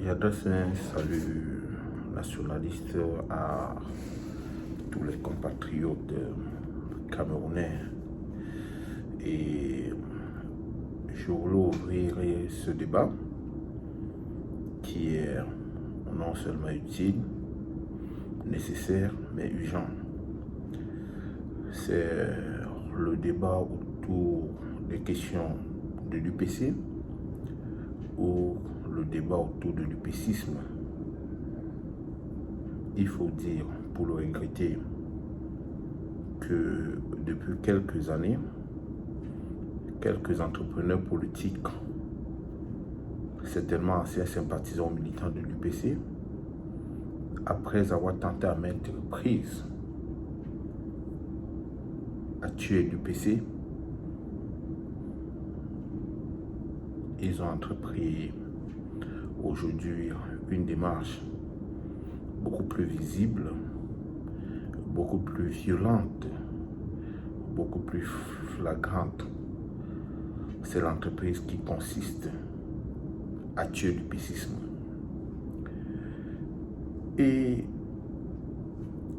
J'adresse un salut nationaliste à tous les compatriotes camerounais et je voulais ouvrir ce débat qui est non seulement utile, nécessaire, mais urgent. C'est le débat autour des questions de l'UPC ou le débat autour de l'UPCisme. Il faut dire, pour le regretter, que depuis quelques années, quelques entrepreneurs politiques, certainement anciens sympathisants militants de l'UPC, après avoir tenté à maintes reprises à tuer l'UPC, ils ont entrepris aujourd'hui une démarche beaucoup plus visible, beaucoup plus violente, beaucoup plus flagrante. C'est l'entreprise qui consiste à tuer l'UPCisme. Et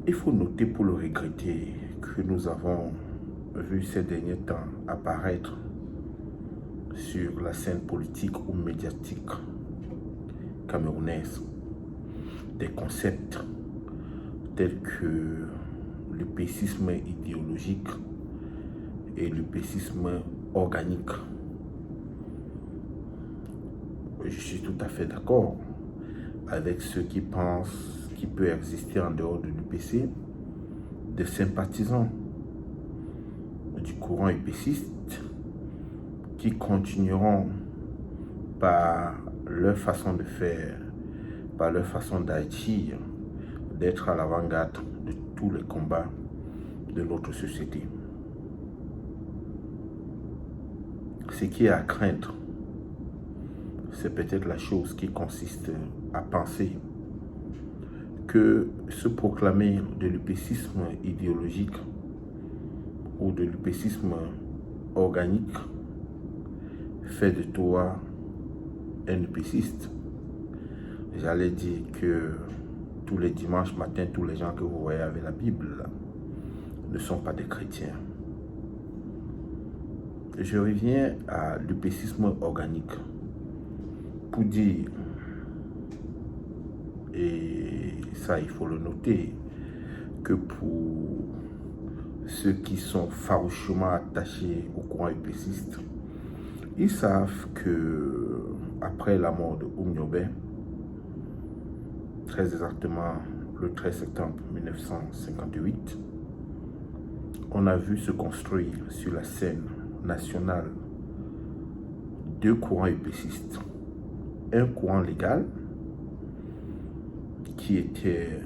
il faut noter pour le regretter que nous avons vu ces derniers temps apparaître sur la scène politique ou médiatique camerounaise des concepts tels que l'UPCisme idéologique et l'UPCisme organique. Je suis tout à fait d'accord avec ceux qui pensent qu'il peut exister en dehors de l'UPC des sympathisants du courant UPCiste qui continueront par leur façon de faire, par leur façon d'agir, d'être à l'avant-garde de tous les combats de notre société. Ce qui est à craindre, c'est peut-être la chose qui consiste à penser que se proclamer de l'UPCisme idéologique ou de l'UPCisme organique fait de toi un UPCiste. J'allais dire que tous les dimanches matins, tous les gens que vous voyez avec la Bible là, ne sont pas des chrétiens. Je reviens à l'UPCisme organique pour dire, et ça il faut le noter, que pour ceux qui sont farouchement attachés au courant UPCiste, ils savent que après la mort de Oumniobé, très exactement le 13 septembre 1958, on a vu se construire sur la scène nationale deux courants UPCistes. Un courant légal qui était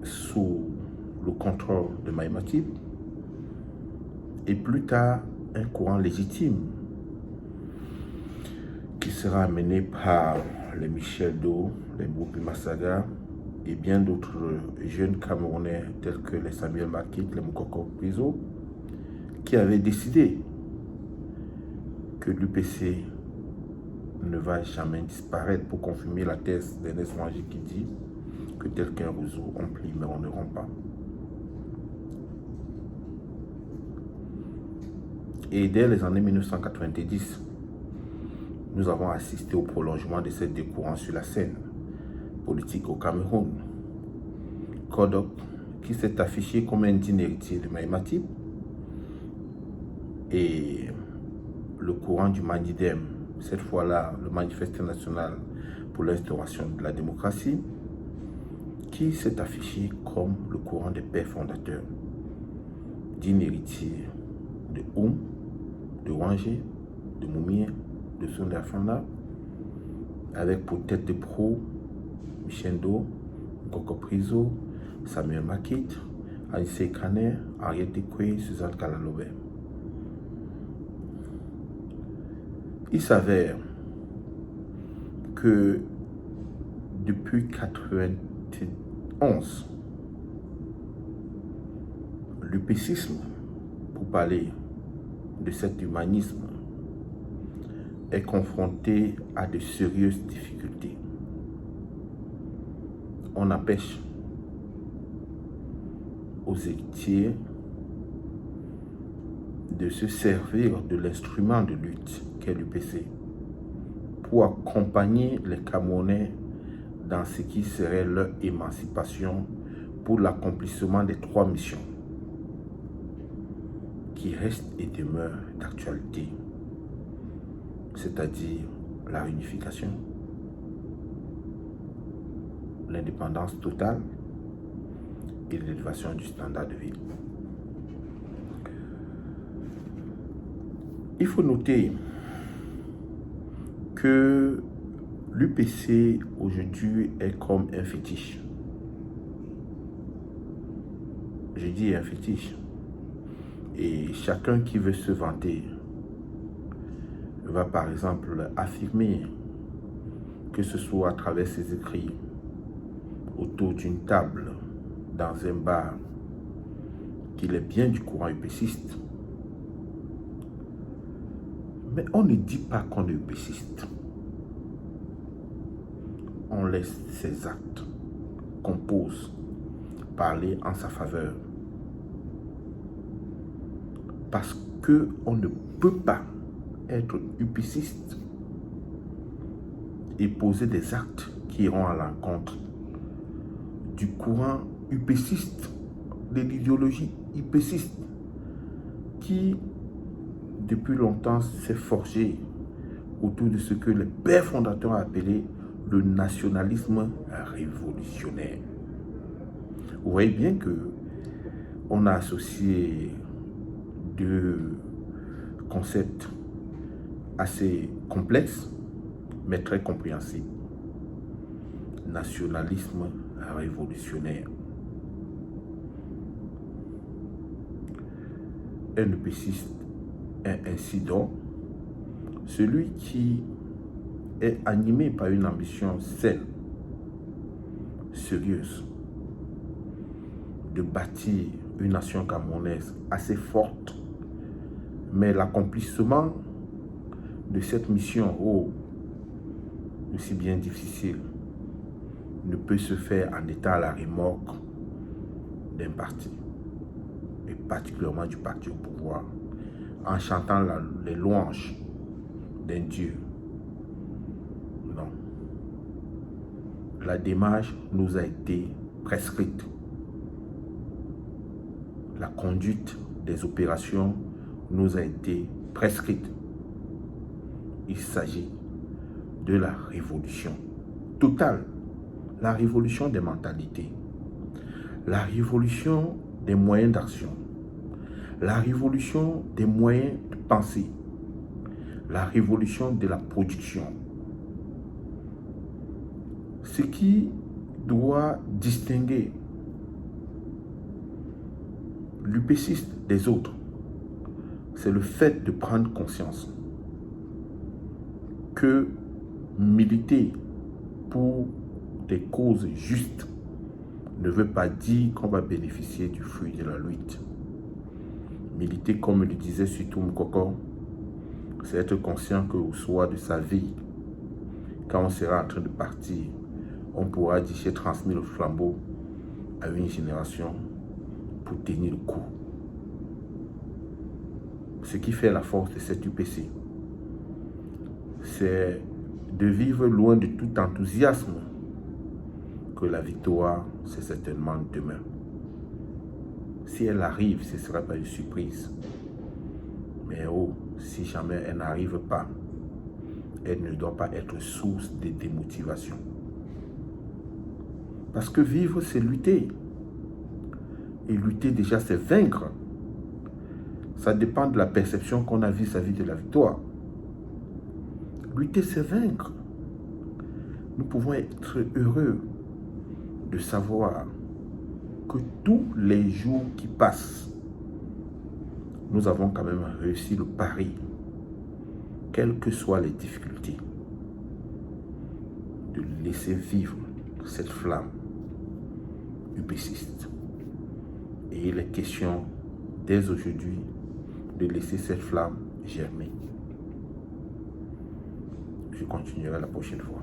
sous le contrôle de Maï Matib et plus tard un courant légitime qui sera mené par les Michel Do, les Mboupi Massaga et bien d'autres jeunes Camerounais tels que les Samuel Makit, les Moukoko Prizo, qui avaient décidé que l'UPC ne va jamais disparaître, pour confirmer la thèse d'Ernest Ouangi qui dit que tel qu'un roseau on plie mais on ne rompt pas. Et dès les années 1990, nous avons assisté au prolongement de ces deux courants sur la scène politique au Cameroun. Kodok, qui s'est affiché comme un digne héritier de Maï Matib, et le courant du Manidem, cette fois-là le Manifeste national pour l'instauration de la démocratie, qui s'est affiché comme le courant des pères fondateurs, digne héritier de Oum, de Ouangé, de Moumien, de Sondé Afana, avec pour tête de proue Michel Do, Koko Prizo, Samuel Makit, Anissé Kaner, Henriette Dekwe, Suzanne Kalalobé. Il s'avère que depuis 1991, l'UPCisme, pour parler de cet humanisme, est confronté à de sérieuses difficultés. On empêche aux héritiers de se servir de l'instrument de lutte qu'est l'UPC pour accompagner les Camerounais dans ce qui serait leur émancipation pour l'accomplissement des 3 missions qui restent et demeurent d'actualité, c'est-à-dire la réunification, l'indépendance totale et l'élévation du standard de vie. Il faut noter que l'UPC aujourd'hui est comme un fétiche. Je dis un fétiche. Et chacun qui veut se vanter va par exemple affirmer, que ce soit à travers ses écrits, autour d'une table, dans un bar, qu'il est bien du courant UPCiste. Mais on ne dit pas qu'on est UPCiste. On laisse ses actes qu'on pose parler en sa faveur. Parce qu'on ne peut pas être UPCiste et poser des actes qui iront à l'encontre du courant UPCiste, de l'idéologie UPCiste, qui depuis longtemps s'est forgé autour de ce que les pères fondateurs ont appelé le nationalisme révolutionnaire. Vous voyez bien que on a associé 2 concepts assez complexes, mais très compréhensibles. Nationalisme révolutionnaire. Un UPCiste est ainsi donc celui qui est animé par une ambition saine, sérieuse, de bâtir une nation camerounaise assez forte, mais l'accomplissement de cette mission, aussi bien difficile, ne peut se faire en étant à la remorque d'un parti, et particulièrement du parti au pouvoir, en chantant les louanges d'un Dieu. Non. La démarche nous a été prescrite. La conduite des opérations nous a été prescrite. Il s'agit de la révolution totale, la révolution des mentalités, la révolution des moyens d'action, la révolution des moyens de penser, la révolution de la production. Ce qui doit distinguer l'UPCiste des autres, c'est le fait de prendre conscience que militer pour des causes justes ne veut pas dire qu'on va bénéficier du fruit de la lutte. Militer, comme le disait Sutoum Mukoko, c'est être conscient qu'au soir de sa vie, quand on sera en train de partir, on pourra dire j'ai transmis le flambeau à une génération pour tenir le coup. Ce qui fait la force de cette UPC, c'est de vivre loin de tout enthousiasme que la victoire, c'est certainement demain. Si elle arrive, ce ne sera pas une surprise. Mais si jamais elle n'arrive pas, elle ne doit pas être source de démotivation. Parce que vivre, c'est lutter. Et lutter, déjà, c'est vaincre. Ça dépend de la perception qu'on a vis-à-vis de la victoire. Lutter, c'est vaincre. Nous pouvons être heureux de savoir que tous les jours qui passent, nous avons quand même réussi le pari, quelles que soient les difficultés, de laisser vivre cette flamme UPCiste. Et il est question, dès aujourd'hui, de laisser cette flamme germer. je continuerai la prochaine fois.